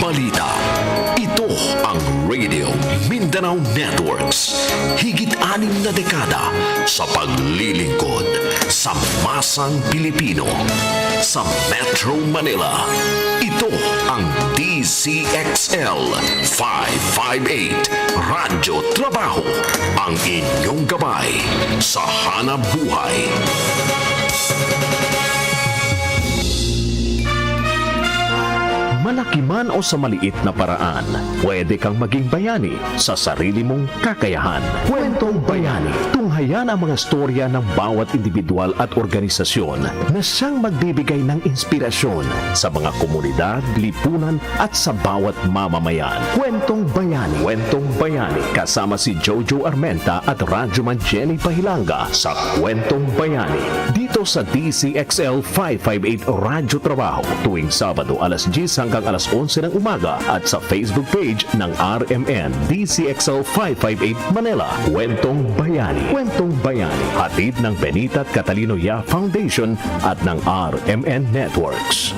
balita. Ito ang Radio Mindanao Networks. Higit-6 na dekada sa paglilingkod sa masang Pilipino. Sa Metro Manila, ito ang DZXL 558 Radyo Trabaho. Ang inyong gabay sa hanap buhay. Malaki man o sa maliit na paraan, pwede kang maging bayani sa sarili mong kakayahan. Kwentong Bayani. Tunghayan ang mga storya ng bawat individual at organisasyon na siyang magbibigay ng inspirasyon sa mga komunidad, lipunan at sa bawat mamamayan. Kwentong Bayani. Kwentong Bayani. Kasama si Jojo Armenta at Radyoman Jenny Pahilanga sa Kwentong Bayani. Dito sa DZXL 558 Radyo Trabaho tuwing Sabado alas 10 hanggang alas 11 ng umaga at sa Facebook page ng RMN DZXL 558 Manila. Kwentong Bayani. Kwentong Bayani. Hatid ng Benita at Catalino Ya Foundation at ng RMN Networks.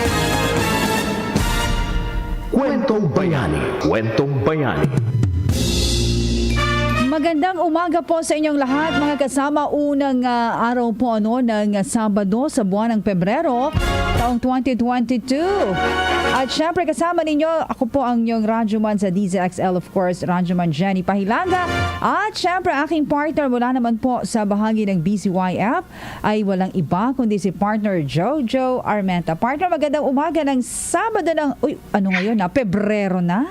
Kwentong Bayani. Kwentong Bayani. Magandang umaga po sa inyong lahat, mga kasama. Unang araw po ng Sabado sa buwan ng Pebrero, taong 2022. At syempre kasama ninyo, ako po ang inyong radyoman sa DZXL, of course, Radyoman Jenny Pahilanga. At syempre aking partner mula naman po sa bahagi ng BCYF ay walang iba kundi si partner Jojo Armenta. Partner, magandang umaga ng Sabado ng, Pebrero na.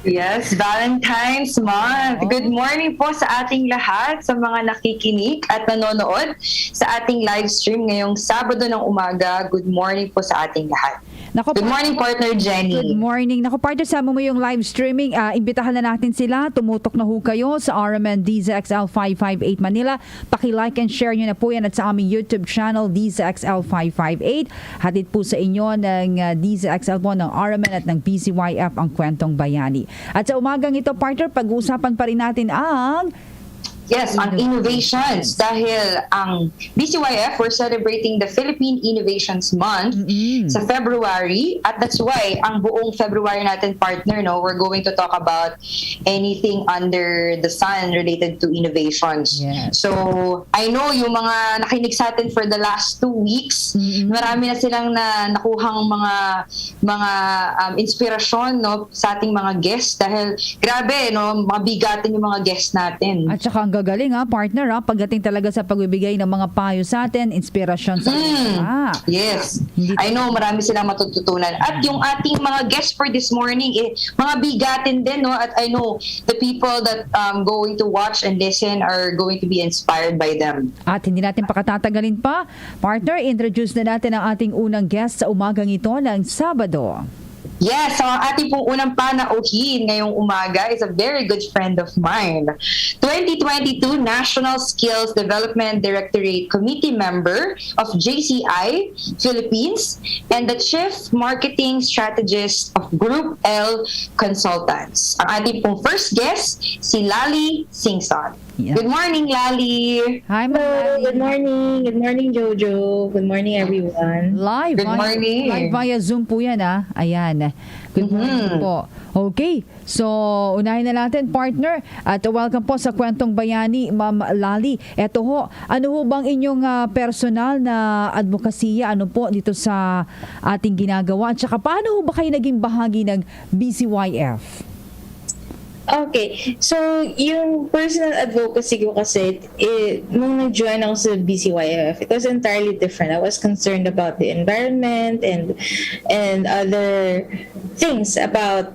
Yes, Valentine's Month. Good morning po sa ating lahat, sa mga nakikinig at nanonood sa ating live stream ngayong Sabado ng umaga. Good morning po sa ating lahat. Good morning, partner Jenny. Good morning. Naku, partner, sama mo yung live streaming. Imbitahan na natin sila. Tumutok na ho kayo sa RMN DZXL 558 Manila. Paki-like and share nyo na po yan at sa aming YouTube channel DZXL 558. Hatid po sa inyo ng DZXL po ng RMN at ng BCYF ang Kwentong Bayani. At sa umagang ito, partner, pag-uusapan pa rin natin ang Yes, on innovations. Dahil ang BCYF, we're celebrating the Philippine Innovations Month sa February. At that's why, ang buong February natin, partner, we're going to talk about anything under the sun related to innovations. Yes. So, I know yung mga nakinig sa atin for the last 2 weeks, marami na silang nakuhang mga inspirasyon sa ating mga guests. Dahil, grabe, mabigatin yung mga guests natin. At saka ang gagaling partner pagdating talaga sa pagbibigay ng mga payo sa atin, inspirasyon sa atin. Yes. I know marami silang matututunan. At yung ating mga guests for this morning, mga bigatin din, at I know the people that going to watch and listen are going to be inspired by them. At hindi natin pakatatagalin pa, partner, introduce na natin ang ating unang guest sa umagang ito ng Sabado. Yes, so ang ating pong unang panauhin ngayong umaga is a very good friend of mine. 2022 National Skills Development Directorate Committee member of JCI Philippines and the Chief Marketing Strategist of Group L Consultants. Ang ating pong first guest, si Lali Singson. Yeah. Good morning, Lali. Hi, Lali. Good morning. Good morning, Jojo. Good morning, everyone. Live via Zoom po yan, Ayan. Good morning po. Okay, so unahin na natin, partner, at welcome po sa Kwentong Bayani, Ma'am Lali. Eto ho, ano ho bang inyong personal na advokasya, dito sa ating ginagawa? At saka paano ho ba kayo naging bahagi ng BCYF? Okay, so yung personal advocacy ko kasi, nung nag-join ako sa BCYF, it was entirely different. I was concerned about the environment and other things about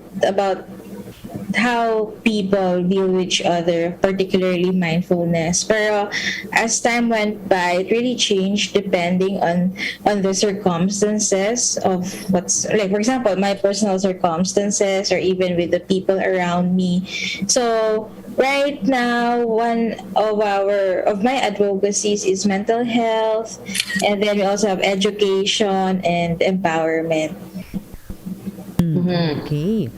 how people deal with each other, particularly mindfulness. Pero as time went by, it really changed depending on the circumstances of what's, like, for example, my personal circumstances or even with the people around me. So right now, one of my advocacies is mental health, and then we also have education and empowerment. Okay.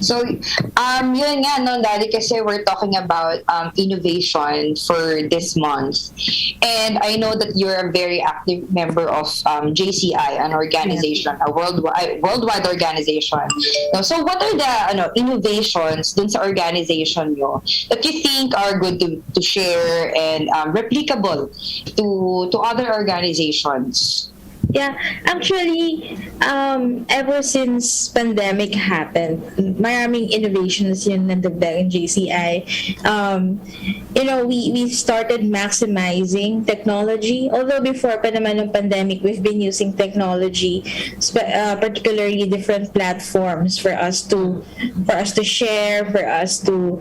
So, yun nga, no, Daddy, kasi we're talking about innovation for this month. And I know that you're a very active member of JCI, an organization, a worldwide organization. No, so what are the innovations dun sa organization nyo that you think are good to share and replicable to other organizations? Yeah, actually, ever since pandemic happened, maraming innovations yun nandagdag in JCI. We started maximizing technology. Although before pa naman ng pandemic, we've been using technology, particularly different platforms for us to share, for us to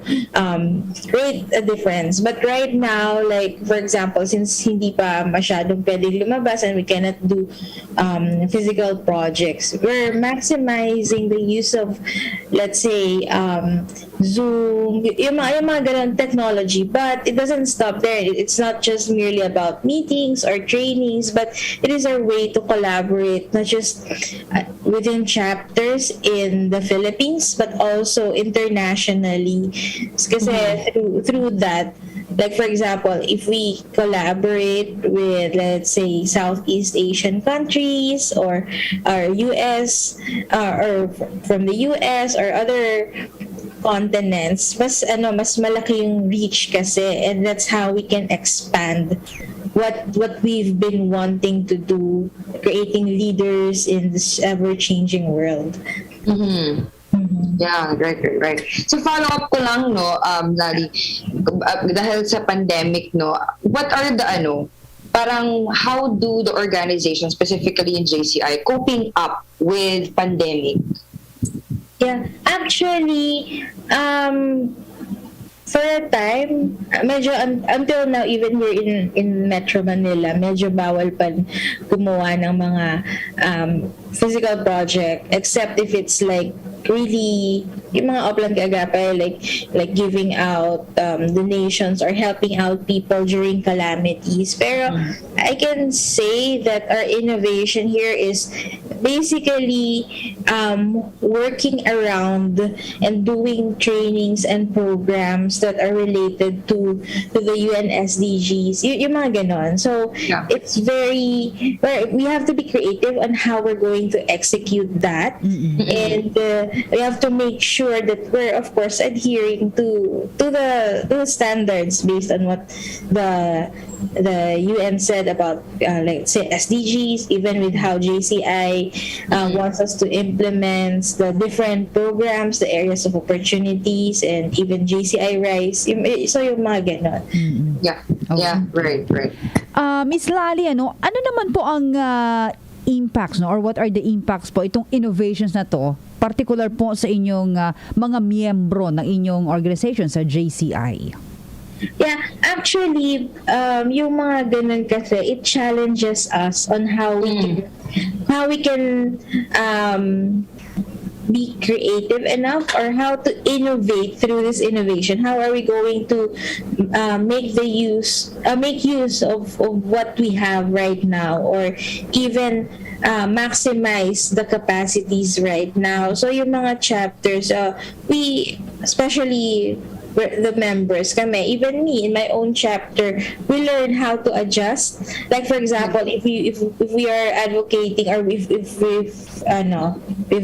create a difference. But right now, like for example, since hindi pa masyadong pwedeng lumabas and we cannot do physical projects, we're maximizing the use of, let's say, Zoom, yung mga ganun technology. But it doesn't stop there. It's not just merely about meetings or trainings, but it is our way to collaborate, not just within chapters in the Philippines, but also internationally. Kasi through that, like for example, if we collaborate with, let's say, Southeast Asian countries or US or from the US or other continents, mas malaki yung reach kasi, and that's how we can expand what we've been wanting to do, creating leaders in this ever-changing world. Mm-hmm. Yeah, right. So follow up ko lang, no, Lali, dahil sa pandemic, no, what are the parang how do the organization, specifically in JCI, coping up with pandemic? Yeah, actually, for a time, medyo until now, even here in Metro Manila, medyo bawal pa gumawa ng mga physical project, except if it's like really yung mga upland kaagapay, like giving out donations or helping out people during calamities. Pero I can say that our innovation here is basically working around and doing trainings and programs that are related to the UN SDGs, yung mga ganon. So it's we have to be creative on how we're going to execute that, and we have to make sure that we're of course adhering to the standards based on what the UN said about like say SDGs, even with how JCI wants us to implement the different programs, the areas of opportunities, and even JCI Rise. So yung mga ganon. Yeah, right. Miss Lali, ano naman po ang impacts, no, or what are the impacts po itong innovations na to, particular po sa inyong mga miyembro ng inyong organization sa JCI? Yeah, actually, yung mga ganun kasi, it challenges us on how we can be creative enough, or how to innovate through this innovation. How are we going to make use of what we have right now, or even maximize the capacities right now? So yung mga chapters, we especially the members, kami, even me in my own chapter, we learn how to adjust. Like for example, if we are advocating, or if we've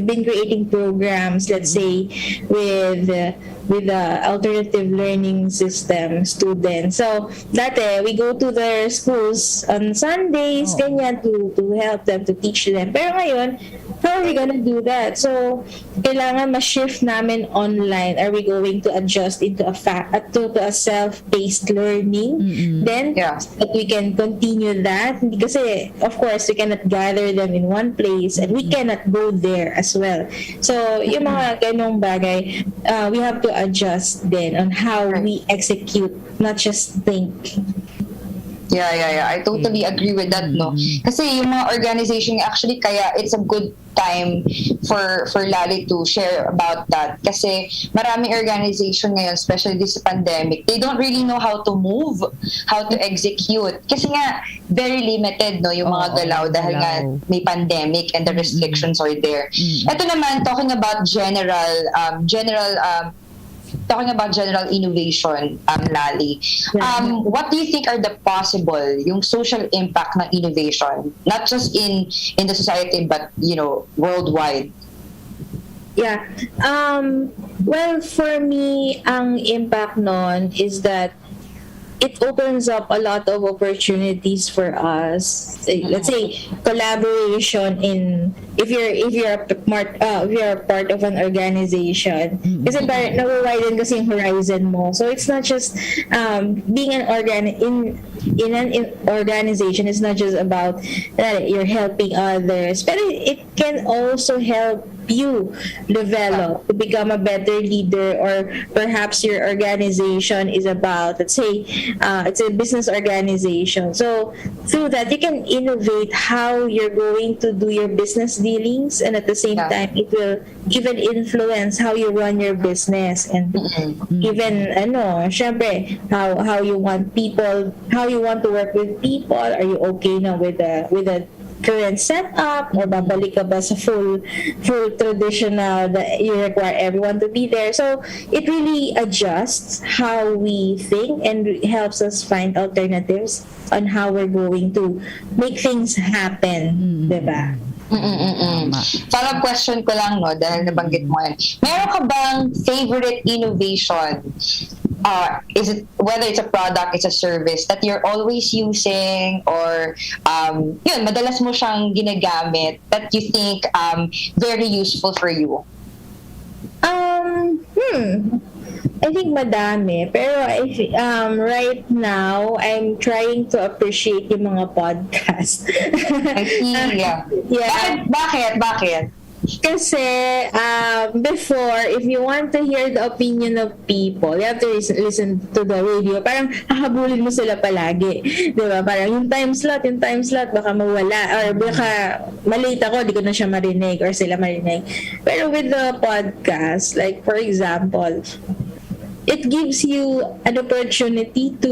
been creating programs, let's say with the alternative learning system students. So dati we go to their schools on Sundays, ganyan, to help them, to teach them. Pero ngayon, how are we gonna do that? So kailangan ma-shift namin online. Are we going to adjust into a self-paced learning? Then that we can continue that, kasi of course we cannot gather them in one place, and we cannot go there as well. So yung mga ganong bagay, we have to adjust then on how we execute, not just think. Yeah. I totally agree with that, no? Kasi yung mga organization actually, kaya it's a good time for Lali to share about that. Kasi maraming organization ngayon, especially this pandemic, they don't really know how to move, how to execute. Kasi nga, very limited, no, yung mga galaw dahil nga may pandemic and the restrictions are there. Ito naman, talking about general innovation, Lali. What do you think are the possible, yung social impact ng innovation, not just in the society but worldwide? Yeah. Well, for me, ang impact nun is that it opens up a lot of opportunities for us. Let's say collaboration if you're a part of an organization. Kasi na-widen kasi yung horizon mo. So it's not just being in an organization. It's not just about you're helping others, but it can also help you develop to become a better leader, or perhaps your organization is about, let's say, it's a business organization. So through that, you can innovate how you're going to do your business dealings, and at the same time, it will even influence how you run your business, and even syempre, how you want to work with people. Are you okay now with the current setup, or babalik ka ba sa full traditional that you require everyone to be there? So it really adjusts how we think and helps us find alternatives on how we're going to make things happen, diba? Follow-up question ko lang, no, dahil nabanggit mo yan. Meron ka bang favorite innovation? Is it, whether it's a product, it's a service that you're always using, or madalas mo siyang ginagamit that you think very useful for you? I think madami, pero right now I'm trying to appreciate yung mga podcast. I see, yeah. Bakit? Kasi before, if you want to hear the opinion of people, you have to listen to the radio. Parang hahabulin mo sila palagi, diba? Parang yung time slot baka mawala, or baka malate ako, di ko na siya marinig or sila marinig. Pero with the podcast, like for example, it gives you an opportunity to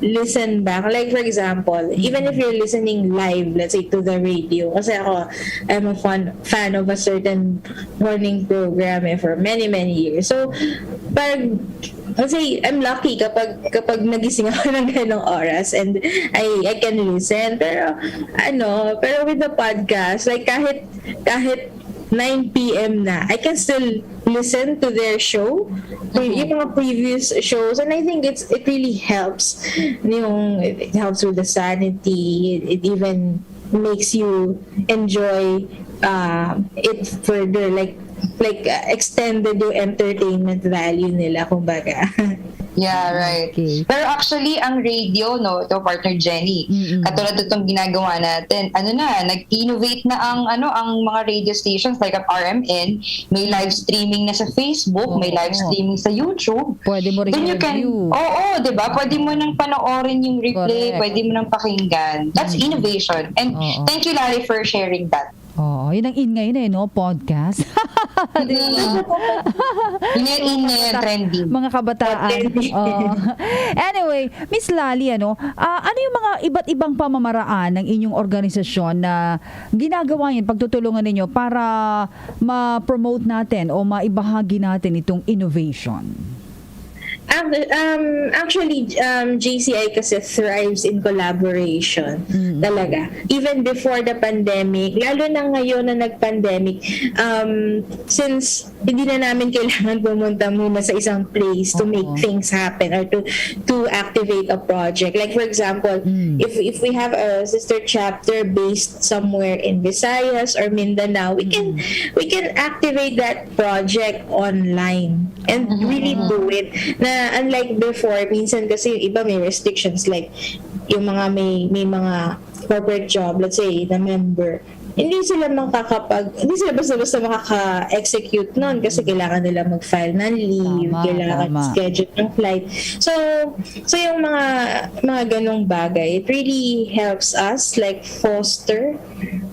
listen back. Like for example, even if you're listening live, let's say to the radio, kasi ako, I'm a fan of a certain morning program for many years. So, let's say, I'm lucky kapag nagising ako ng ganong oras and I can listen. Pero with the podcast, like kahit 9 p.m. na, I can still listen to their show, yung mga previous shows, and I think it really helps. It helps with the sanity. It even makes you enjoy it further, like extended yung entertainment value nila, kumbaga. Yeah, right. Okay. Pero actually, ang radio, no, ito partner Jenny, katulad itong ginagawa natin, nag-innovate na ang mga radio stations like ang RMN, may live streaming na sa Facebook, may live streaming sa YouTube. Pwede mo rin review. Diba? Pwede mo nang panoorin yung replay, pwede mo nang pakinggan. That's innovation. And thank you, Larry, for sharing that. Yun ang in ngayon no? Podcast. Yun yung in ngayon, trending. Mga kabataan. Anyway, Miss Lali, ano yung mga iba't ibang pamamaraan ng inyong organisasyon na ginagawa yun, pagtutulungan ninyo para ma-promote natin o maibahagi natin itong innovation? Actually, JCI kasi thrives in collaboration talaga. Even before the pandemic, lalo na ngayon na nag-pandemic, since hindi na namin kailangan pumunta muna sa isang place to make things happen or to activate a project. Like for example, if we have a sister chapter based somewhere in Visayas or Mindanao, we can activate that project online and really do it. Na unlike before, minsan kasi yung iba may restrictions, like yung mga may mga corporate job, let's say, the member, hindi sila basta-basta makaka-execute nun kasi kailangan nila mag-file ng leave, kailangan schedule ng flight. So yung mga ganong bagay, it really helps us like foster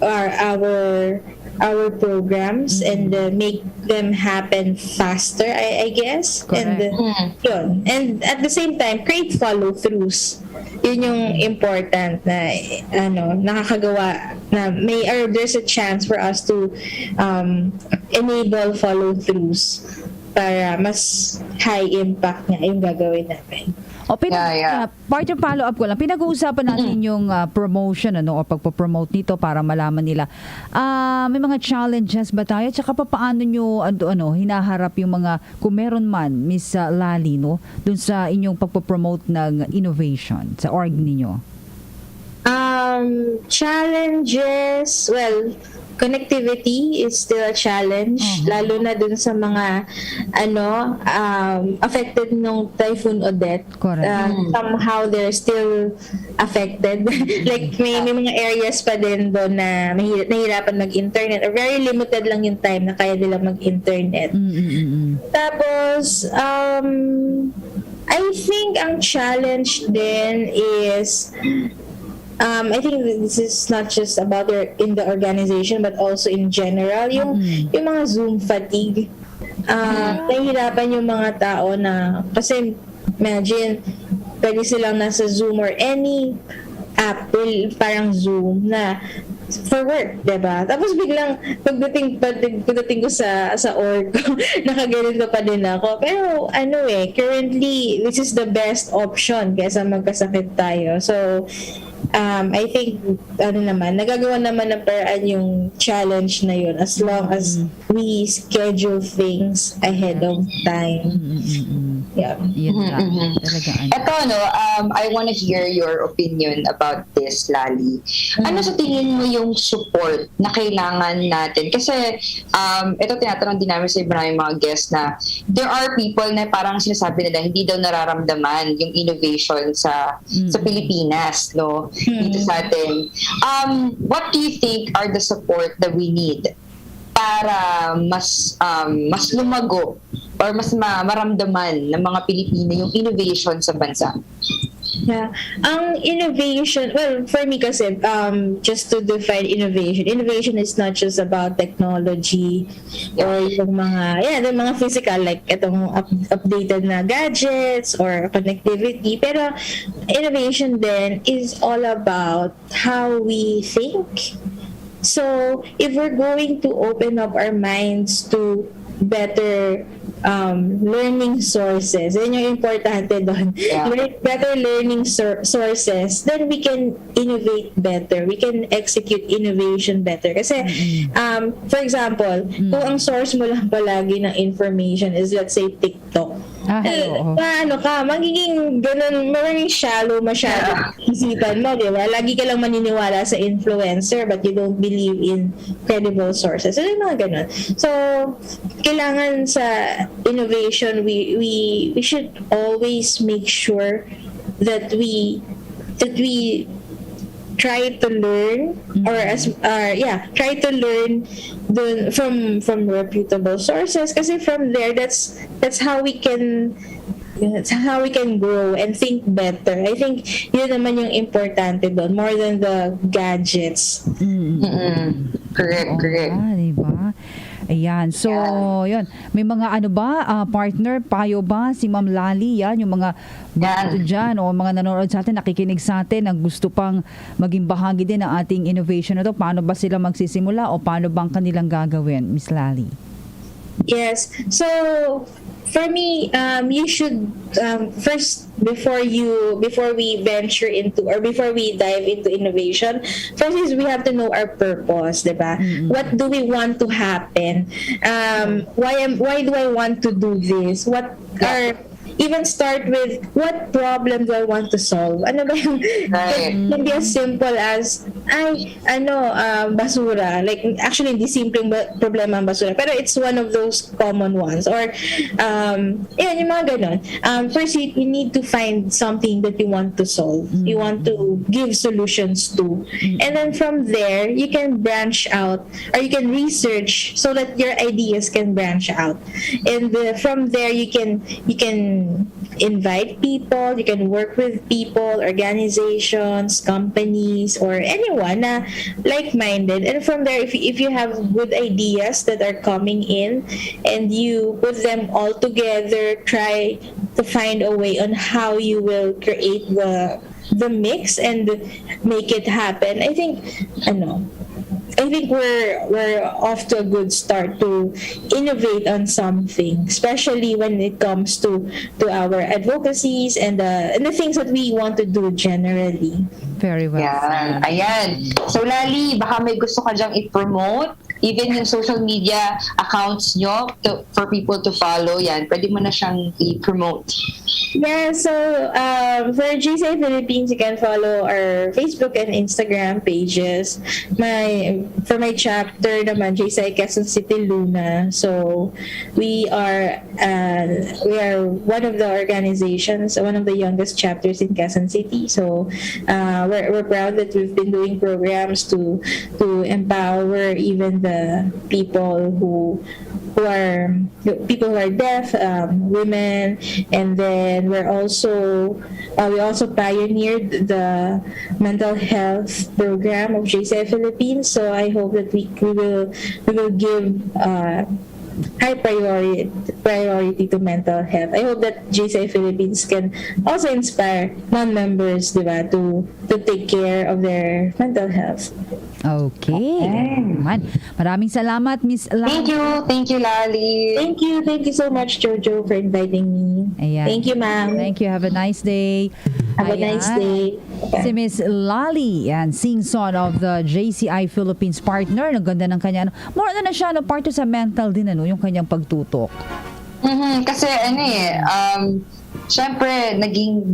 our programs and make them happen faster, I guess. Correct. And yun. And at the same time, create follow-throughs. Yun yung important na nakakagawa na there's a chance for us to enable follow-throughs para mas high impact nga yung gagawin namin. Part of follow-up ko lang, pinag-uusapan natin yung promotion o pagpo-promote nito para malaman nila. May mga challenges ba tayo? Tsaka paano nyo hinaharap yung mga, kung meron man, Miss Lali, dun sa inyong pagpo-promote ng innovation sa org ninyo? Challenges, well, connectivity is still a challenge, lalo na dun sa mga affected nung Typhoon Odette. Correct. Somehow they're still affected. Like may mga areas pa din doon na nahihirapan mag-internet or very limited lang yung time na kaya nila mag-internet. Tapos I think ang challenge din is I think this is not just about in the organization but also in general yung mga Zoom fatigue. Nahihirapan yung mga tao na kasi imagine pwede silang nasa Zoom or any app parang Zoom na for work, diba? Tapos biglang pagdating ko sa org nakaganito pa din ako. Pero currently this is the best option kaysa magkasakit tayo. So I think nagagawa naman ng paraan yung challenge na yun as long as we schedule things ahead of time. Yeah. Ito, I want to hear your opinion about this, Lali. Ano sa tingin mo yung support na kailangan natin? Kasi ito tinatanong din namin sa iba namin mga guests na there are people na parang sinasabi nila hindi daw nararamdaman yung innovation sa Pilipinas, no? Dito sa atin. What do you think are the support that we need para mas lumago or mas maramdaman ng mga Pilipino yung innovation sa bansa? Yeah. Ang innovation, well, for me kasi, just to define innovation is not just about technology or yung mga physical, like itong updated na gadgets or connectivity. Pero innovation then is all about how we think. So, if we're going to open up our minds to better learning sources, yun yung importante doon. Better learning sources, then we can innovate better. We can execute innovation better. Kasi, for example, kung ang source mo lang palagi ng information is, let's say, TikTok, magiging ganun, magiging shallow masyado isipan mo, di ba? Lagi ka lang maniniwala sa influencer but you don't believe in credible sources. So, yung mga ganun. So, kailangan sa innovation, we should always make sure that we try to learn try to learn from reputable sources kasi from there that's how we can grow and think better. I think yun naman yung importante doon more than the gadgets. Correct. Diba? Ayan. So, yun. May mga partner, payo ba si Ma'am Lali? Yan, yung mga gusto dyan o mga nanonood sa atin, nakikinig sa atin, ang gusto pang maging bahagi din ng ating innovation na to. Paano ba sila magsisimula o paano bang kanilang gagawin, Miss Lali? Yes. So, for me, you should first before we venture into or before we dive into innovation, first is we have to know our purpose, diba? What do we want to happen? Why do I want to do this? What are even start with what problem do I want to solve? Ano ba yung Right. it can be as simple as basura. Like actually hindi simpleng problema ang basura, pero it's one of those common ones. Or yun, yung mga ganun. First you need to find something that you want to solve. You want to give solutions to. And then from there, you can branch out or you can research so that your ideas can branch out. And from there, you can invite people, you can work with people, organizations, companies, or anyone na like-minded. And from there, if you have good ideas that are coming in and you put them all together, try to find a way on how you will create the mix and make it happen. I think we're off to a good start to innovate on something, especially when it comes to our advocacies and the things that we want to do generally. Very well. Yan. Ayan. So, Lali, baka may gusto ka dyang i-promote? Even yung social media accounts nyo for people to follow, yan. Pwede mo na siyang i-promote. Yeah, so for GSA Philippines, you can follow our Facebook and Instagram pages. For my chapter naman, GSA Quezon City Luna. So we are one of the organizations, one of the youngest chapters in Quezon City. So we're proud that we've been doing programs to empower even the people who are deaf, women, and then we also pioneered the mental health program of JCI Philippines. So I hope that we will give high priority to mental health. I hope that JCI Philippines can also inspire non-members, diba, to take care of their mental health. Okay. Maraming salamat, Miss Lali. Thank you, Lali. Thank you so much, Jojo, for inviting me. Ayan. Thank you, ma'am. Thank you. Have a nice day. Have a nice day. Si Miss Lali, yan, sing-song of the JCI Philippines partner. Ang ganda ng kanya. More na siya, part sa mental din, yung kanyang pagtutok. Kasi syempre,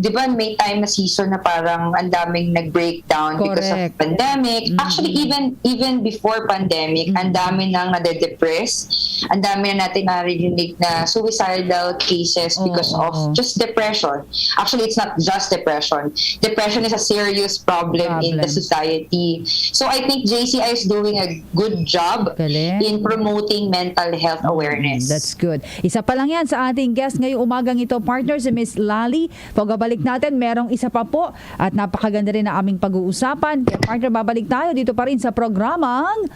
di ba may time na season na parang ang daming nag-breakdown because of pandemic. Actually, even before pandemic, ang dami nang nade-depress. Ang dami na natin narinig na suicidal cases because of just depression. Actually, it's not just depression. Depression is a serious problem in the society. So I think JCI is doing a good job in promoting mental health awareness. That's good. Isa pa lang yan sa ating guest ngayong umagang ito, partner, si Miss Lali. Pagkabalik natin, merong isa pa po at napakaganda rin na aming pag-uusapan. Kaya partner, babalik tayo dito pa rin sa programang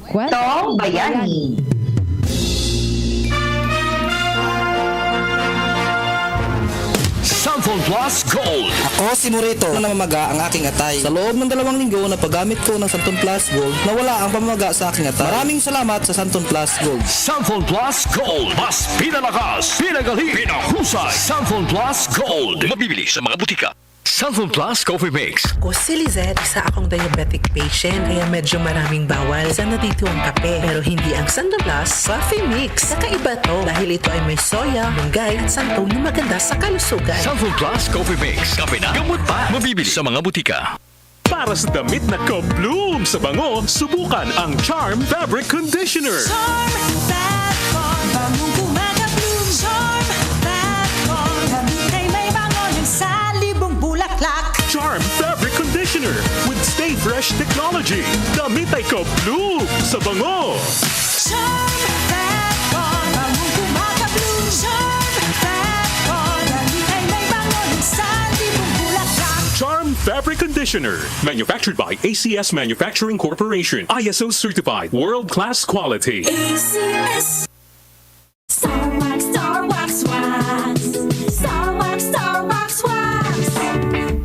Kwentong Bayani. Samphon Plus Gold. Ako si Morito na namamaga ang aking atay. Sa loob ng 2 linggo na paggamit ko ng Samphon Plus Gold, nawala ang pamamaga sa aking atay. Maraming salamat sa Samphon Plus Gold. Samphon Plus Gold. Mas pinalakas, pinagaling, pinahusay. Samphon Plus Gold. Mabibili sa mga butika. Samphon Plus Coffee Mix. Ako si Lizette, isa akong diabetic patient kaya medyo maraming bawal sa dito ang kape. Pero hindi ang Samphon Plus Coffee Mix. Kakaiba to dahil ito ay may soya, munggay at santol na maganda sa kalusugan. Samphon Plus Coffee Mix. Kape na, gamot pa. Mabibili sa mga butika. Para sa damit na ka-bloom sa bango, subukan ang Charm Fabric Conditioner. Charm Fat Corn, bangong kumaka-bloom. Charm Fat Corn, damit ay may bango ng salibong bulaklak. Charm Fabric Conditioner with Stay Fresh Technology. Damit ay ka-bloom sa bango. Charm Fat Corn, bangong kumaka-bloom. Charm Fat Corn, damit ay may bango ng salibong bulaklak. Charm Fabric Conditioner. Manufactured by ACS Manufacturing Corporation. ISO certified. World-class quality. ACS. Star Wax, Star Wax Wax. Star Wax, Star Wax Wax.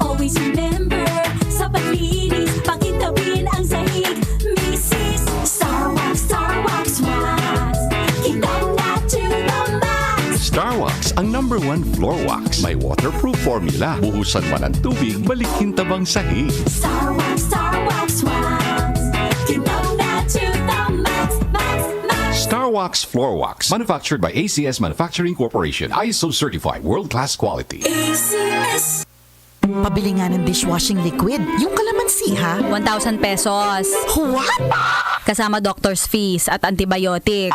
Always remember, sa paglinis, pakitawin ang sahig. Mrs. Star Wax, Star Wax Wax. Kitang na to the max. Star Wax, ang #1 floor wax. May waterproof formula. Buhusan man ang tubig, balikin tabang sahig. Star Wax Wax. Kitang na to the max, max, max. Star Starwax Floor Wax. Manufactured by ACS Manufacturing Corporation. ISO certified. World-class quality. ACS. Pabili nga ng dishwashing liquid. Yung kalamansi, ha? 1,000 pesos. What? Kasama doctor's fees at antibiotic.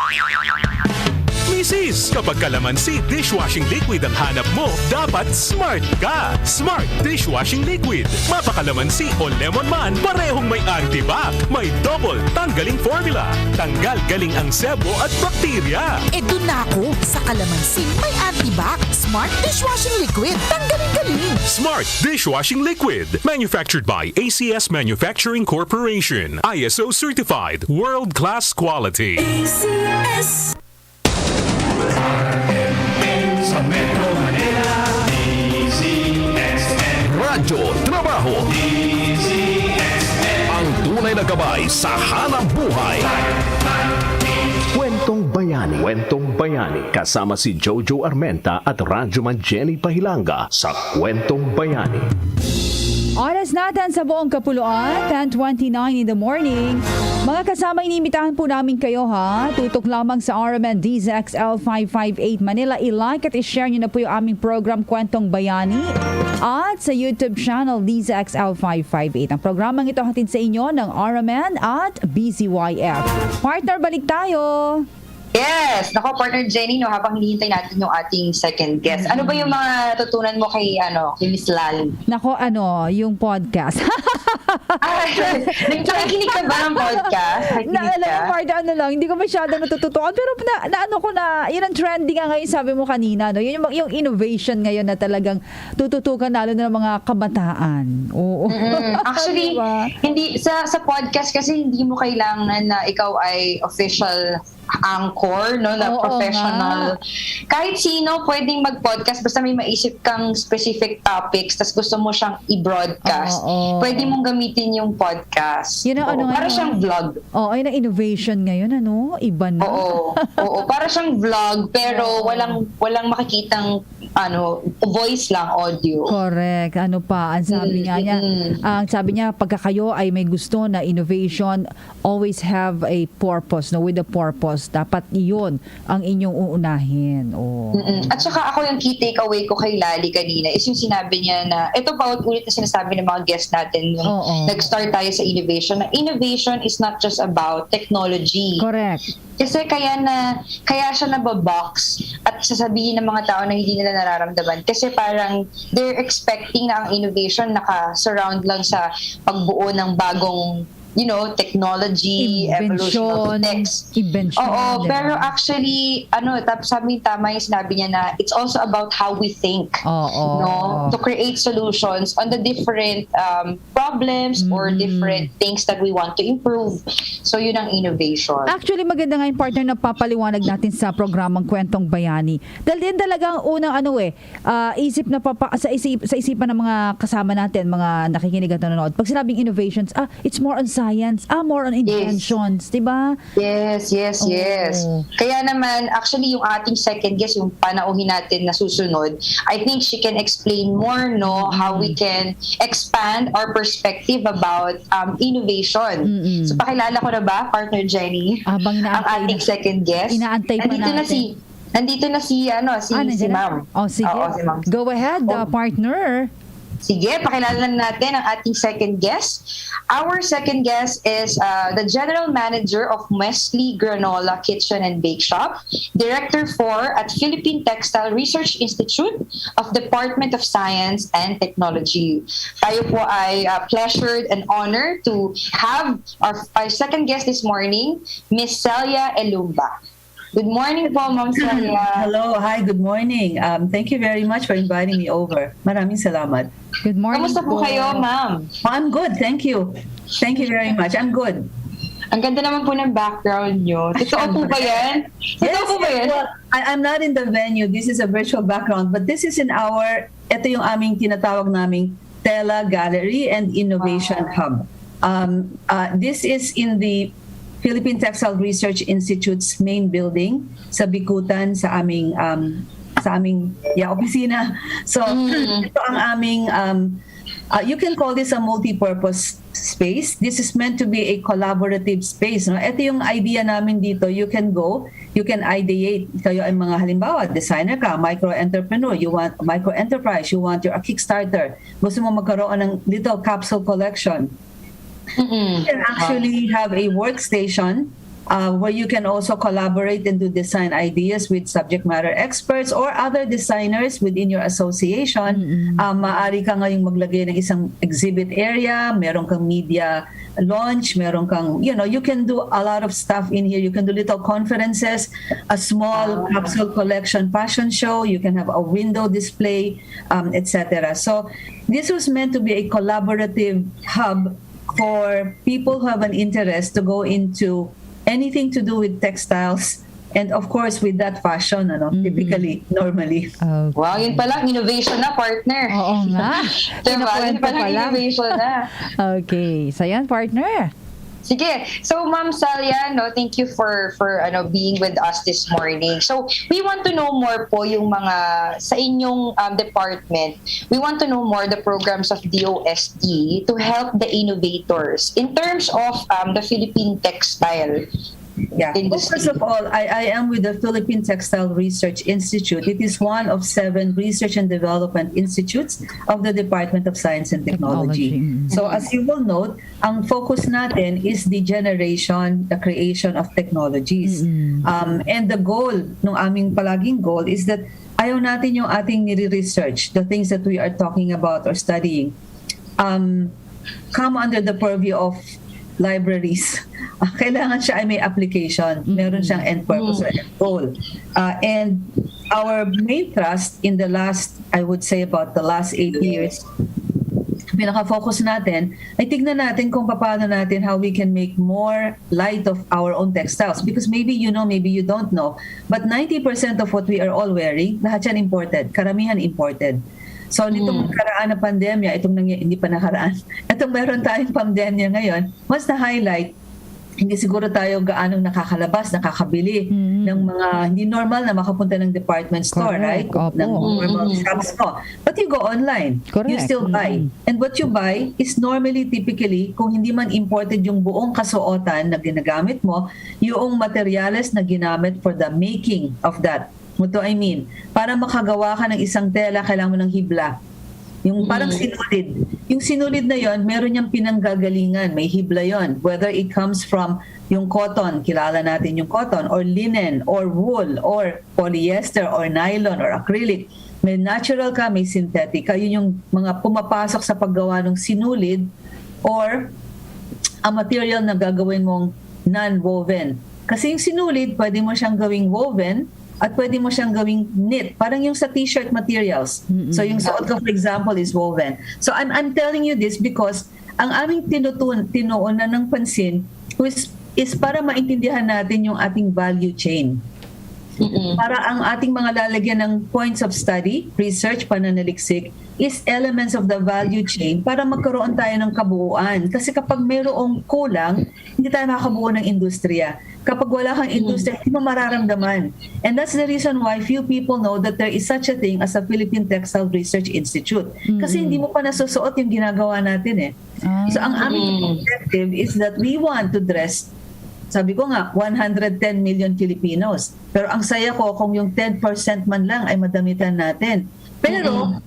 Mrs. Kapag kalamansi dishwashing liquid ang hanap mo, dapat smart ka. Smart dishwashing liquid. Mapakalamansi o lemon man, parehong may antibac. May double tanggaling formula. Tanggal galing ang sebo at bakterya. E dun na ako sa kalamansi. May antibac. Smart dishwashing liquid. Tanggalin-galing. Smart dishwashing liquid. Manufactured by ACS Manufacturing Corporation. ISO certified. World-class quality. ACS. Sa Metro Manila, DZXL. Radyo Trabaho. DZXL. Ang tunay na gabay sa hanap buhay. Kwentong Bayani. Kwentong Bayani. Kasama si Jojo Armenta at Radyoman Jenny Pahilanga sa Kwentong Bayani. Oras natin sa buong Kapuluan, 10:29 in the morning. Mga kasama, inimitahan po namin kayo ha. Tutok lamang sa RMN DZXL 558 Manila. I-like at i-share nyo na po yung aming program Kwentong Bayani at sa YouTube channel DZXL 558. Ang programang ito hatid sa inyo ng RMN at BCYF. Partner, balik tayo. Yes! Nako, partner Jenny, no, habang hinihintay natin yung ating second guest. Ano ba yung mga natutunan mo kay Miss Lal? Nako, yung podcast. Nakikinig ka ba ng podcast? Alam mo, lang, hindi ko masyadong natututukan. Pero yun ang trending nga ngayon, sabi mo kanina. No? Yun yung innovation ngayon na talagang tututukan lalo na ng mga kabataan. Oo. Actually, diba? hindi sa podcast kasi hindi mo kailangan na ikaw ay official anchor, no, na professional. Kahit sino pwedeng mag-podcast basta may maisip kang specific topics tas gusto mo siyang i-broadcast. Pwede mong gamitin yung podcast. Yun ang para siyang vlog. Ayun ang innovation ngayon, Iba na. Oo, para siyang vlog pero walang makikitang voice lang, audio. Correct. Ang sabi niya, pagka kayo ay may gusto na innovation, always have a purpose, no? With a purpose. Dapat iyon ang inyong uunahin. At saka ako yung key takeaway ko kay Lali kanina is yung sinabi niya na, ito paulit-ulit na sinasabi ng mga guests natin nung nag-start tayo sa innovation, na innovation is not just about technology. Correct. Kasi kaya siya nababox at sasabihin ng mga tao na hindi nila nararamdaman. Kasi parang they're expecting na ang innovation naka-surround lang sa pagbuo ng bagong technology, evolution of text. Oo, pero actually, tama yung sinabi niya na it's also about how we think. To create solutions on the different problems or different things that we want to improve. So, yun ang innovation. Actually, maganda nga yung partner na papaliwanag natin sa programang Kwentong Bayani. Dahil din talagang unang sa isipan ng mga kasama natin, mga nakikinig at nanonood. Pag sinabing innovations, it's more on science, more on inventions, di ba? Yes. Kaya naman, actually, yung ating second guest, yung panauhin natin na susunod, I think she can explain more, how we can expand our perspective about innovation. So, pakilala ko na ba, partner Jenny, ang ating second guest? Inaantay pa natin. Nandito na si Ma'am. Sige. Si Ma'am. Go ahead, partner. Sige, pakilala natin ang ating second guest. Our second guest is the General Manager of Wesley Granola Kitchen and Bake Shop, Director 4 at Philippine Textile Research Institute of Department of Science and Technology. Tayo po ay pleasured and honored to have our second guest this morning, Miss Celia Elumba. Good morning po, Ma'am Celia. Hello, hi, good morning. Thank you very much for inviting me over. Maraming salamat. Good morning. Kamusta po kayo, Ma'am? I'm good, thank you. Thank you very much. I'm good. Ang ganda naman po ng background nyo. Totoo po ba yan? Well, I'm not in the venue. This is a virtual background, but this is ito yung aming tinatawag naming Tela Gallery and Innovation Hub. This is in the Philippine Textile Research Institute's main building sa Bikutan sa aming opisina. So ito ang aming You can call this a multi-purpose space. This is meant to be a collaborative space. No? Ito yung idea namin dito. You can ideate. Kayo ay mga halimbawa, designer ka, micro-entrepreneur, you want micro-enterprise, you want your Kickstarter. Gusto mo magkaroon ng little capsule collection. You can actually have a workstation where you can also collaborate and do design ideas with subject matter experts or other designers within your association. Maaari ka ngayong maglagay ng isang exhibit area, meron kang media launch, meron kang, you can do a lot of stuff in here. You can do little conferences, a small capsule collection fashion show, you can have a window display, etc. So this was meant to be a collaborative hub for people who have an interest to go into anything to do with textiles and of course with that fashion, typically, normally. Okay. Wow, yun palang innovation na, partner. Oo nga. Diba? Yun Kinukwento palang pa lang. innovation na. Okay. So yan, partner. Sige. So, Ma'am Salia, thank you for being with us this morning. So, we want to know more po yung mga sa inyong department. We want to know more the programs of DOST to help the innovators in terms of the Philippine textile Yeah. Well, industry. first of all, I am with the Philippine Textile Research Institute. It is one of 7 research and development institutes of the Department of Science and Technology. So as you will note, ang focus natin is the creation of technologies. And the goal, nung aming palaging goal, is that ayaw natin yung ating nire-research, the things that we are talking about or studying, come under the purview of libraries. Kailangan siya ay may application. Meron siyang end purpose or end goal. And our main thrust in the last, I would say about the last 8 years, pinaka-focus natin ay tignan natin kung paano natin how we can make more light of our own textiles. Because maybe you know, maybe you don't know, but 90% of what we are all wearing, lahat yan imported. Karamihan imported. So, nitong nakaraan na pandemya, hindi pa nakaraan, itong meron tayong pandemya ngayon, mas na-highlight, hindi siguro tayo gaanong nakakalabas, nakakabili ng mga hindi normal na makapunta ng department store, right? Opo. Ng normal shops mo. But you go online. Correct. You still buy. And what you buy is normally, typically, kung hindi man imported yung buong kasuotan na ginagamit mo, yung materyales na ginamit for the making of that. What do I mean? Para makagawa ka ng isang tela, kailangan mo ng hibla. Yung parang sinulid. Yung sinulid na yon, meron niyang pinanggagalingan. May hibla yon. Whether it comes from yung cotton, kilala natin yung cotton, or linen, or wool, or polyester, or nylon, or acrylic. May natural ka, may synthetic ka. Yun yung mga pumapasok sa paggawa ng sinulid or ang material na gagawin mong non-woven. Kasi yung sinulid, pwede mo siyang gawing woven, at pwede mo siyang gawing knit. Parang yung sa t-shirt materials. So yung suot ko, for example, is woven. So I'm telling you this because ang aming tinuunan ng pansin is para maintindihan natin yung ating value chain. Para ang ating mga lalagyan ng points of study, research, pananaliksik, is elements of the value chain para magkaroon tayo ng kabuuan. Kasi kapag mayroong kulang, hindi tayo makakabuo ng industriya. Kapag wala kang industriya, hindi mo mararamdaman. And that's the reason why few people know that there is such a thing as a Philippine Textile Research Institute. Kasi hindi mo pa nasusuot yung ginagawa natin eh. So ang aming objective is that we want to dress, sabi ko nga, 110 million Filipinos. Pero ang saya ko kung yung 10% man lang ay madamitan natin. Pero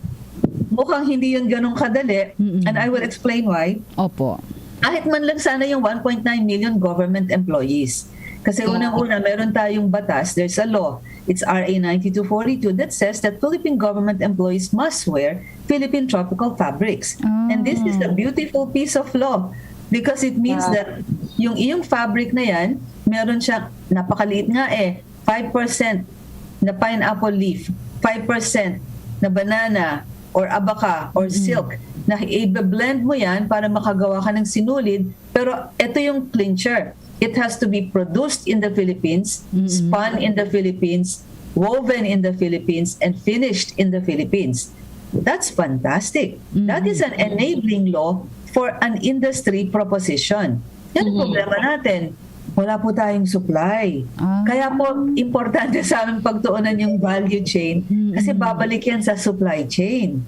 mukhang hindi yun ganun kadali. And I will explain why. Opo. Kahit man lang sana yung 1.9 million government employees. Kasi unang-una, meron tayong batas, there's a law. It's RA 9242 that says that Philippine government employees must wear Philippine tropical fabrics. And this is a beautiful piece of law because it means that yung iyong fabric na yan, meron siya, napakaliit nga 5% na pineapple leaf, 5% na banana or abaca or silk, na i-blend mo yan para makagawa ka ng sinulid. Pero ito yung clincher. It has to be produced in the Philippines, spun in the Philippines, woven in the Philippines, and finished in the Philippines. That's fantastic. That is an enabling law for an industry proposition. Yan ang problema natin. wala po tayong supply. Kaya po, importante sa aming pagtuunan yung value chain kasi babalik yan sa supply chain.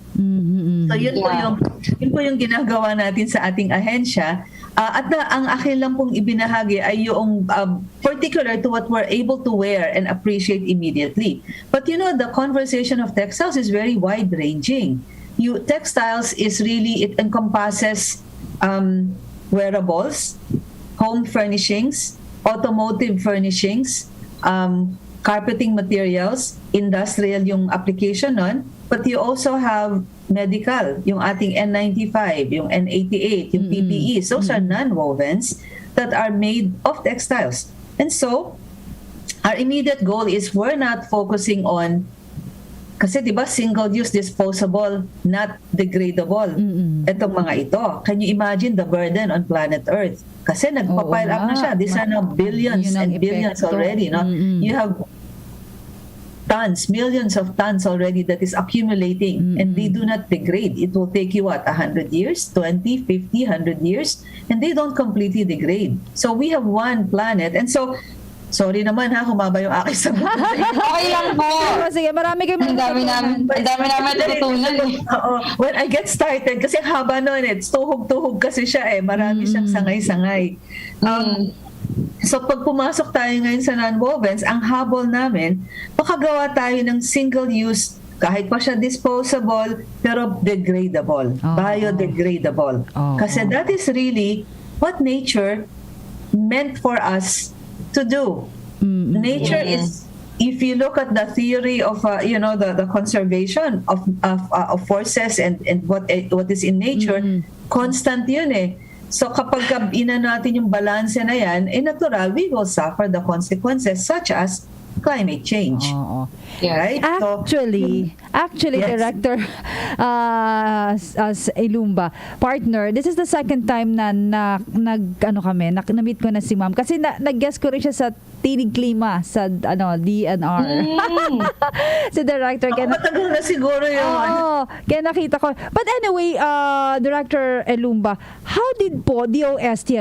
So yun po yung ginagawa natin sa ating ahensya. Ang akin lang pong ibinahagi ay yung particular to what we're able to wear and appreciate immediately. But you know, the conversation of textiles is very wide-ranging. Textiles is really, it encompasses wearables, home furnishings, automotive furnishings, carpeting materials, industrial yung application nun, but you also have medical, yung ating N95, yung N88, yung PPEs. Those are non-wovens that are made of textiles. And so, our immediate goal is we're not focusing on, kasi di ba single-use disposable, not degradable. Itong mga ito. Can you imagine the burden on planet Earth? Kasi nagpa-pile up na siya. These are now billions and billions already. No? You have tons, millions of tons already that is accumulating and they do not degrade. It will take you 100 years, 20, 50, 100 years, and they don't completely degrade. So we have one planet. And so, sorry naman humaba yung aking sagot. Okay lang po. Sige, marami kayo Ang dami namin natutunan. When I get started, kasi haba nun, tuhog-tuhog kasi siya marami siyang sangay-sangay. So pag pumasok tayo ngayon sa non-wovens, ang habol namin, makagawa tayo ng single-use, kahit pa siya disposable, pero degradable, biodegradable. Kasi that is really what nature meant for us to do. Nature is, if you look at the theory of the conservation of forces and what is in nature, constant yun So kapag natin yung balance na yan, natural, we will suffer the consequences such as climate change. Right? Actually, yes. Director as Ilumba, partner, this is the second time na na-meet ko na si ma'am. Kasi nag-guest ko rin siya sa Tinig Klima sa DNR. Si Director. Matagal na siguro yun. Kaya nakita ko. But anyway, Director Ilumba, how did po DOST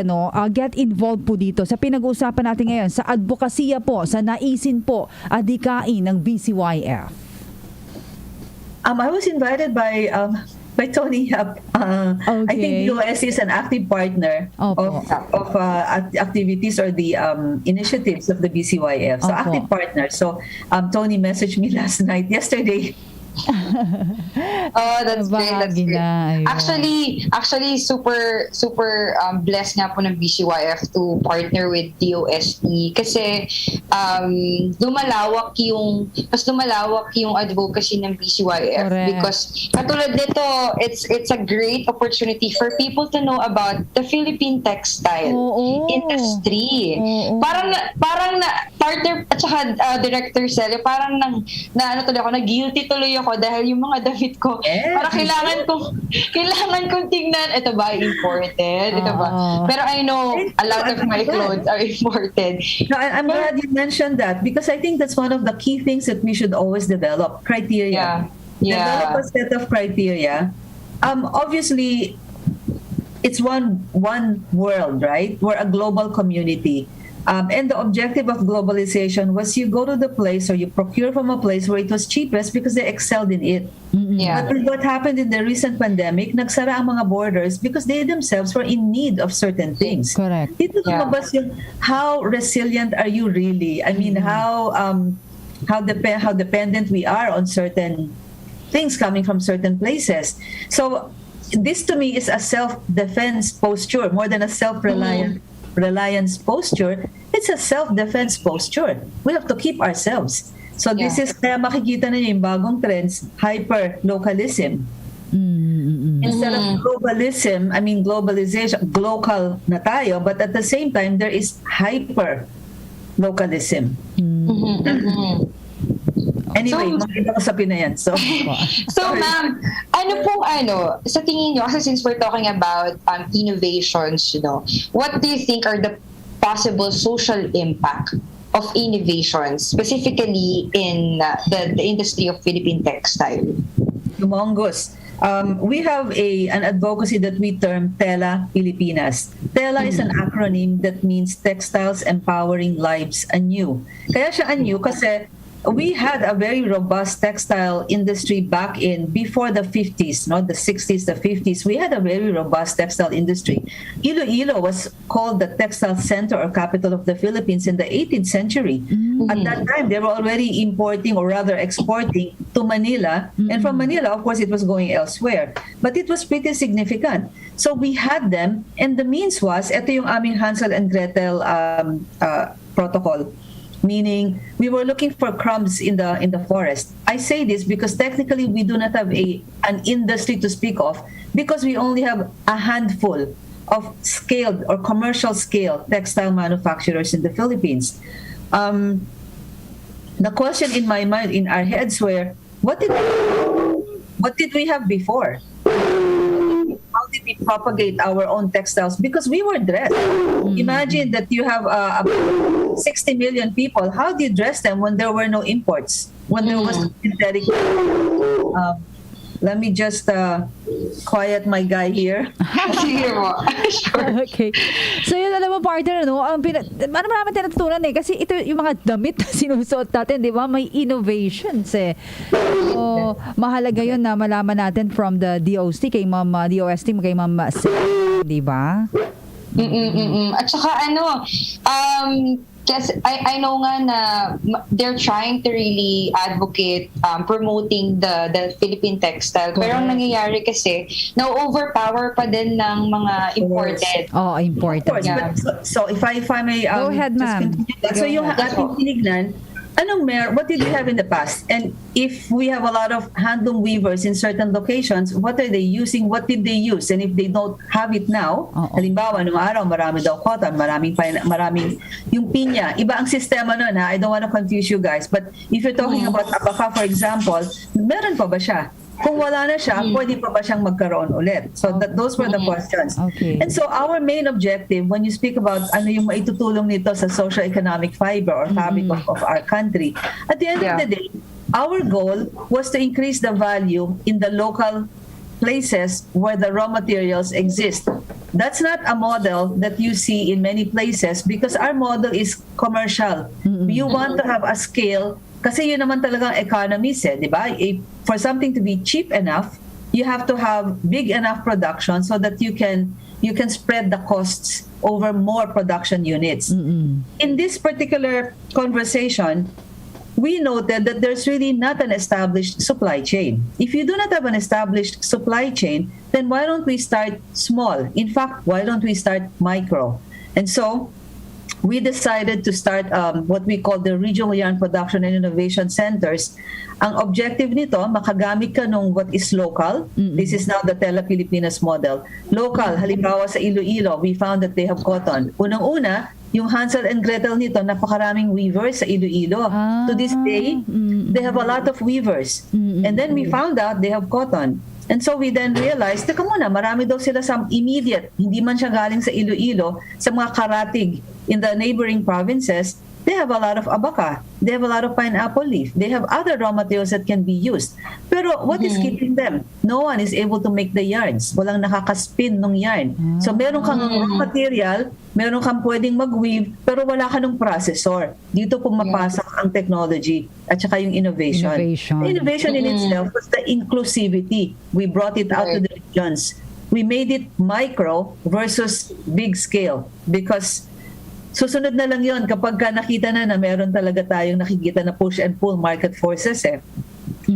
get involved po dito sa pinag-uusapan natin ngayon, sa advokasya po, sa naisin po, adikain ng BCYF? I was invited by Tony Yap. I think DOST is an active partner of activities or the initiatives of the BCYF. So active partner. So Tony messaged me yesterday. That's great. That's great. Actually, super blessed nga po ng BCYF to partner with DOST kasi lumalawak yung advocacy ng BCYF. Correct. Because katulad nito, it's a great opportunity for people to know about the Philippine textile industry. Parang na partner at saka Director Cele, parang nag-guilty tuloy ako dahil yung mga damit ko, parang kailangan kong tingnan, ito ba imported? Ito ba? Pero I know a lot of my clothes are imported. No, I'm glad you mentioned that because I think that's one of the key things that we should always develop, criteria. Develop a set of criteria. Obviously, it's one world, right? We're a global community. And the objective of globalization was you go to the place or you procure from a place where it was cheapest because they excelled in it. But what happened in the recent pandemic, nagsara ang mga borders because they themselves were in need of certain things. Correct. Dito lumabas yung how resilient are you really? I mean, how dependent we are on certain things coming from certain places. So this to me is a self-defense posture more than a self-reliance posture. It's a self-defense posture. We have to keep ourselves. So this is kaya makikita na yung bagong trends, hyper-localism. Instead of globalism, globalization, global na tayo, but at the same time, there is hyper-localism. Anyway, makita ko sa Pinayan. So ma'am, sa tingin nyo, kasi since we're talking about innovations, what do you think are the possible social impact of innovations, specifically in the industry of Philippine textile? Humongous. We have an advocacy that we term Tela Pilipinas. TELA is an acronym that means Textiles Empowering Lives Anew. Kaya siya anew kasi we had a very robust textile industry back in before the 50s, no, the 60s, the 50s. We had a very robust textile industry. Iloilo was called the textile center or capital of the Philippines in the 18th century. At that time, they were already importing or rather exporting to Manila. And from Manila, of course, it was going elsewhere. But it was pretty significant. So we had them, and the means was, ito yung aming Hansel and Gretel protocol. Meaning, we were looking for crumbs in the forest. I say this because technically we do not have an industry to speak of because we only have a handful of scaled or commercial scale textile manufacturers in the Philippines. The question in my mind, in our heads, were what did we have before? How did we propagate our own textiles? Because we were dressed. Imagine that you have 60 million people. How do you dress them when there were no imports? When there was synthetic. Let me just quiet my guy here. Sige mo. Sure. Okay. So yun, alam mo, partner, ano, marami tinatutunan kasi ito yung mga damit na sinusuot natin, di ba? May innovations eh. So, mahalaga yun na malaman natin from the DOST, kay Ma'am DOST, kay Ma'am di ba? At saka kasi I know nga na they're trying to really advocate promoting the Philippine textile. Pero ang nangyayari kasi, na-overpower pa din ng mga imported. Oh, imported. Yeah. So if I may go ahead, ma'am. So yung ating tinignan, what did we have in the past? And if we have a lot of handloom weavers in certain locations, what are they using? What did they use? And if they don't have it now, halimbawa, nung araw, marami daw cotton, maraming yung pinya. Iba ang sistema nun, ha? I don't want to confuse you guys. But if you're talking about abaca, for example, meron pa ba siya? Kung wala na siya, pwede pa ba siyang magkaroon ulit? So those were the questions. Okay. And so our main objective, when you speak about ano yung maitutulong nito sa socio-economic fiber or fabric of our country, at the end of the day, our goal was to increase the value in the local places where the raw materials exist. That's not a model that you see in many places because our model is commercial. You want to have a scale kasi yun naman talagang economies di ba? For something to be cheap enough, you have to have big enough production so that you can spread the costs over more production units. In this particular conversation, we noted that there's really not an established supply chain. If you do not have an established supply chain, then why don't we start small? In fact, why don't we start micro? And so we decided to start what we call the Regional Yarn Production and Innovation Centers. Ang objective nito, makagamit ka nung what is local. This is now the Tela Pilipinas model. Local, halimbawa sa Iloilo, we found that they have cotton. Unang-una, yung Hansel and Gretel nito, napakaraming weavers sa Iloilo. To this day, they have a lot of weavers. And then we found out they have cotton. And so we then realized, teka muna, marami daw sila sa immediate, hindi man siya galing sa Iloilo, sa mga karatig in the neighboring provinces, they have a lot of abaca, they have a lot of pineapple leaf, they have other raw materials that can be used. Pero what is keeping them? No one is able to make the yarns. Walang nakakaspin ng yarn. So meron kang raw material, meron kang pwedeng mag-weave, pero wala ka ng processor. Dito pumapasok ang technology at saka yung innovation. The innovation in itself was the inclusivity. We brought it out to the regions. We made it micro versus big scale because susunod na lang yon kapag nakita na meron talaga tayong nakikita na push and pull market forces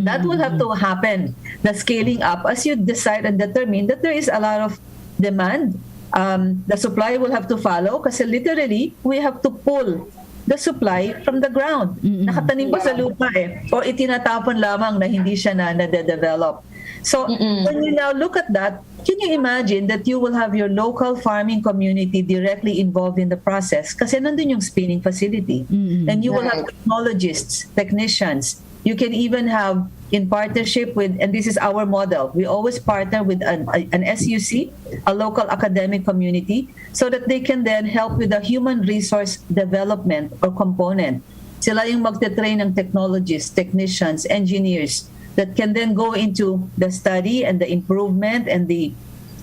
That will have to happen. The scaling up as you decide and determine that there is a lot of demand. The supply will have to follow kasi literally we have to pull the supply from the ground. Nakatanim pa sa lupa o itinatapon lamang na hindi siya na nade-develop. So when you now look at that, can you imagine that you will have your local farming community directly involved in the process? Kasi nandun yung spinning facility. And you will have technologists, technicians. You can even have in partnership with, and this is our model, we always partner with an SUC, a local academic community, so that they can then help with the human resource development or component. Sila yung magte-train ng technologists, technicians, engineers, that can then go into the study and the improvement and the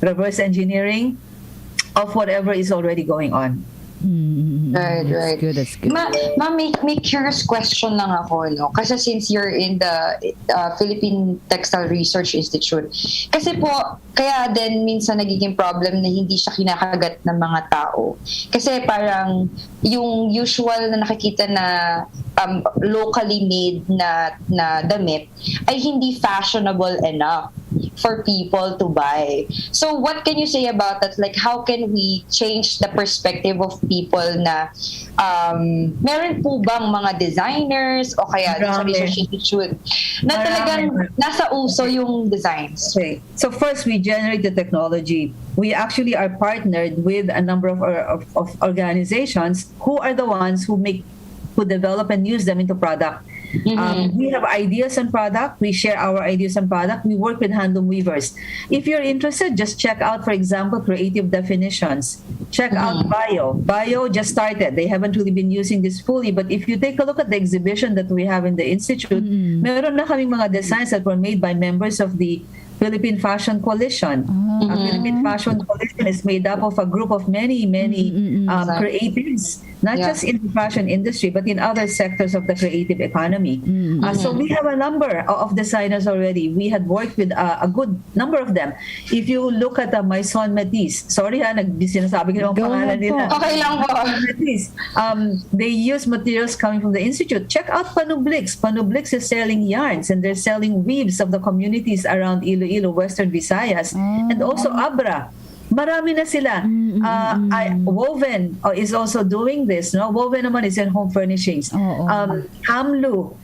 reverse engineering of whatever is already going on. Right, right. That's good. Ma, may curious question lang ako, no? Kasi since you're in the Philippine Textile Research Institute, kasi po, kaya din minsan nagiging problem na hindi siya kinakagat ng mga tao. Kasi parang yung usual na nakikita na locally made na damit ay hindi fashionable enough for people to buy. So what can you say about that? Like, how can we change the perspective of people na meron po bang mga designers o kaya sa research institute na talagang nasa uso yung designs? Okay. So first, we generate the technology. We actually are partnered with a number of organizations who are the ones who develop and use them into product. We have ideas on product. We share our ideas on product. We work with handloom weavers. If you're interested, just check out, for example, Creative Definitions. Check out Bio. Bio just started. They haven't really been using this fully, but if you take a look at the exhibition that we have in the institute, meron na kaming mga designs that were made by members of the Philippine Fashion Coalition. Philippine Fashion Coalition is made up of a group of many creatives, not just in the fashion industry, but in other sectors of the creative economy. So we have a number of designers already. We had worked with a good number of them. If you look at Maison Métis, sorry sinasabi ko yung pangalan nila. Okay lang po. Métis, they use materials coming from the institute. Check out Panublix. Panublix is selling yarns and they're selling weaves of the communities around Iloilo, Western Visayas, and also Abra. Marami na sila. Woven is also doing this. No, Woven naman is in home furnishings. Hamlu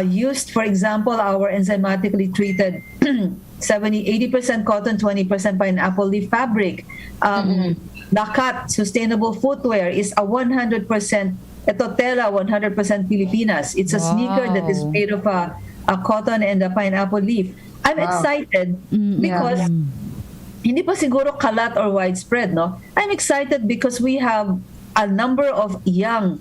used, for example, our enzymatically treated 80% cotton, 20% pineapple leaf fabric. Nakat sustainable footwear is a 100%. Ito tela 100% Pilipinas. It's a sneaker that is made of a cotton and a pineapple leaf. I'm excited because hindi pa siguro kalat or widespread, no? I'm excited because we have a number of young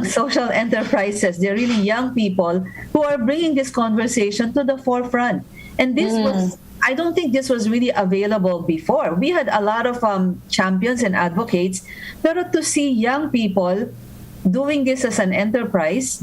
social enterprises. They're really young people who are bringing this conversation to the forefront. And this was, I don't think this was really available before. We had a lot of champions and advocates, pero to see young people doing this as an enterprise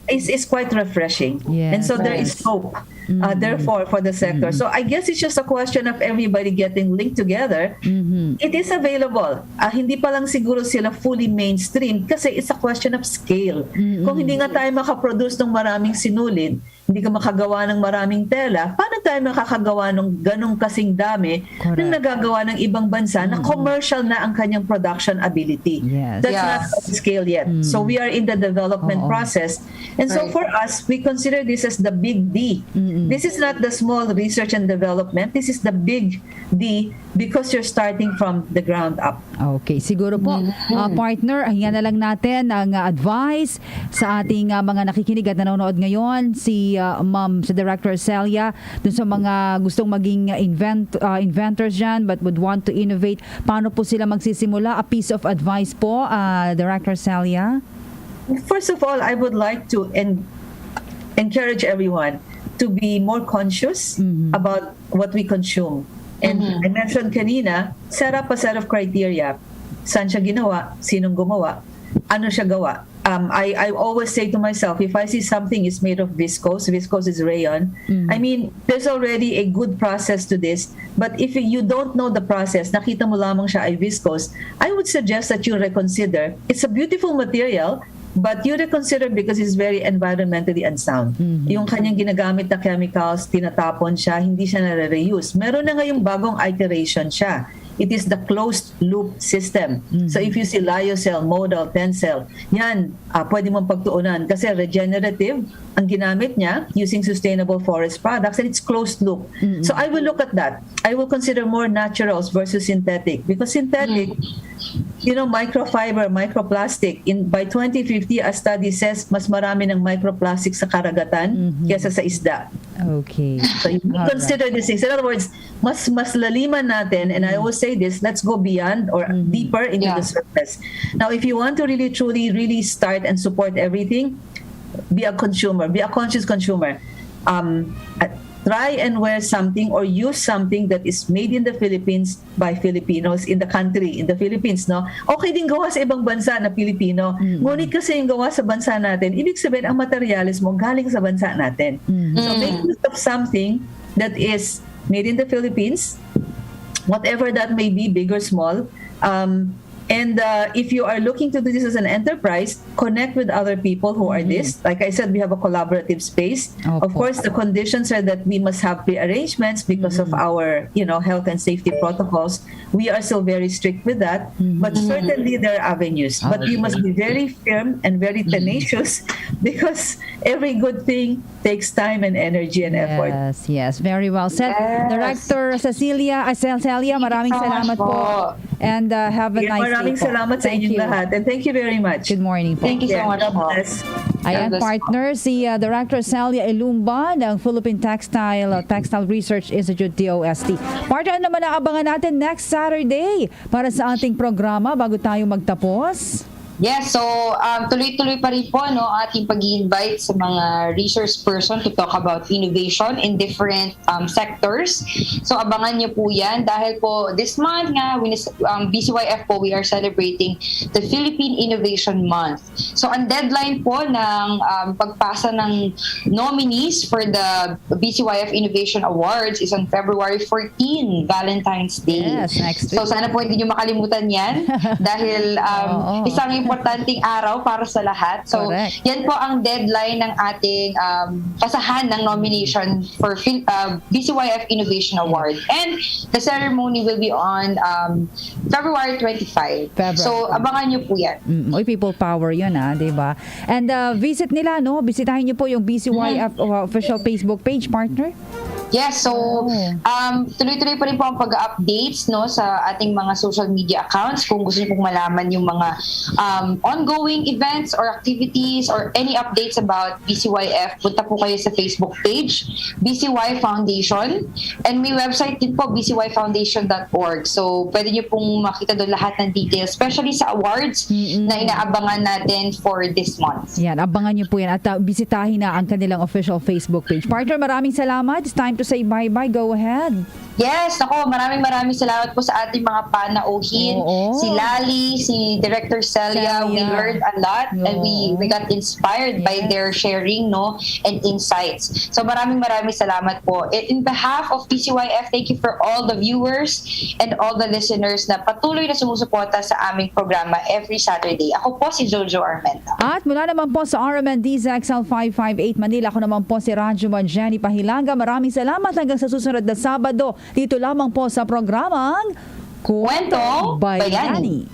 is quite refreshing. And so there is hope, therefore, for the sector. So I guess it's just a question of everybody getting linked together. It is available. Hindi pa lang siguro sila fully mainstream kasi it's a question of scale. Kung hindi nga tayo makaproduce ng maraming sinulid, hindi ka makagawa ng maraming tela, paano tayo makakagawa ng ganong kasing dami ng nagagawa ng ibang bansa na commercial na ang kanyang production ability? That's not at scale yet. So we are in the development process. And so for us, we consider this as the big D. This is not the small research and development. This is the big D because you're starting from the ground up. Okay, siguro po, partner, hingan na lang natin ang advice sa ating mga nakikinig at nanonood ngayon, si Ma'am, si Director Celia, dun sa mga gustong maging inventors dyan but would want to innovate. Paano po sila magsisimula? A piece of advice po, Director Celia? First of all, I would like to encourage everyone to be more conscious about what we consume. And I mentioned kanina, set up a set of criteria. Saan siya ginawa? Sinong gumawa? Ano siya gawa? I always say to myself, if I see something is made of viscose is rayon, I mean, there's already a good process to this. But if you don't know the process, nakita mo lamang siya ay viscose, I would suggest that you reconsider. It's a beautiful material, but you reconsider because it's very environmentally unsound. Yung kanyang ginagamit na chemicals, tinatapon siya, hindi siya nare-reuse. Meron na ngayong bagong iteration siya. It is the closed loop system. So if you see lyocell, modal, tencel, yan, pwede mong pagtuunan kasi regenerative ang ginamit niya using sustainable forest products and it's closed loop. So I will look at that. I will consider more naturals versus synthetic because synthetic, you know, microfiber, microplastic, by 2050, a study says mas marami ng microplastic sa karagatan kesa sa isda. Okay. So you consider these things. In other words, mas laliman natin, and I always say this, let's go beyond or deeper into the surface. Now, if you want to really, truly, really start and support everything, be a consumer, be a conscious consumer. To try and wear something or use something that is made in the Philippines by Filipinos in the country, in the Philippines, no? Okay din gawa sa ibang bansa na Pilipino. Ngunit kasi yung gawa sa bansa natin, ibig sabihin ang materialis mo galing sa bansa natin. So make use of something that is made in the Philippines, whatever that may be, big or small. And if you are looking to do this as an enterprise, connect with other people who are this. Like I said, we have a collaborative space. Of course, the conditions are that we must have pre-arrangements because of our, health and safety protocols. We are still very strict with that. But certainly there are avenues. But you must be very firm and very tenacious because every good thing takes time and energy and effort. Yes, very well said. Director Celia, maraming salamat po. And have a nice day Maraming po. salamat sa inyong lahat. And thank you very much. Good morning po. Thank you so much God po. bless. Ayan, partner, si Director Celia Ilumba ng Philippine Textile Research Institute, DOST. Partner, ano naman ang abangan natin next Saturday para sa ating programa bago tayo magtapos? Yes, so tuloy-tuloy pa rin po ating pag-i-invite sa mga resource person to talk about innovation in different sectors. So abangan niyo po yan dahil po this month nga, BCYF po, we are celebrating the Philippine Innovation Month. So ang deadline po ng pagpasa ng nominees for the BCYF Innovation Awards is on February 14, Valentine's Day. Yes, next week. So sana po hindi niyo makalimutan yan dahil isang importanteng araw para sa lahat. So, Correct. yan po ang deadline ng ating pasahan ng nomination for BCYF Innovation Award. And the ceremony will be on February 25. So, abangan nyo po yan. Oy, people power yun, di ba? And visit nila, bisitahin nyo po yung BCYF official Facebook page, partner. Yes, so tuloy-tuloy pa rin po ang pag-updates sa ating mga social media accounts. Kung gusto niyo pong malaman yung mga ongoing events or activities or any updates about BCYF, punta po kayo sa Facebook page, BCY Foundation. And may website din po, bcyfoundation.org. So pwede niyo pong makita doon lahat ng details, especially sa awards na inaabangan natin for this month. Yan, abangan niyo po yan at bisitahin na ang kanilang official Facebook page. Partner, maraming salamat. It's time to say bye-bye. Go ahead. Yes, maraming salamat po sa ating mga panauhin. Si Lali, si Director Celia. We learned a lot and we got inspired by their sharing and insights. So maraming salamat po. In behalf of PCYF, thank you for all the viewers and all the listeners na patuloy na sumusuporta sa aming programa every Saturday. Ako po si Jojo Armenta. At mula naman po sa RMN DZXL 558 Manila, ako naman po si Jenny Pahilanga. Maraming salamat hanggang sa susunod na Sabado. Dito lamang po sa programang Kwentong Bayani.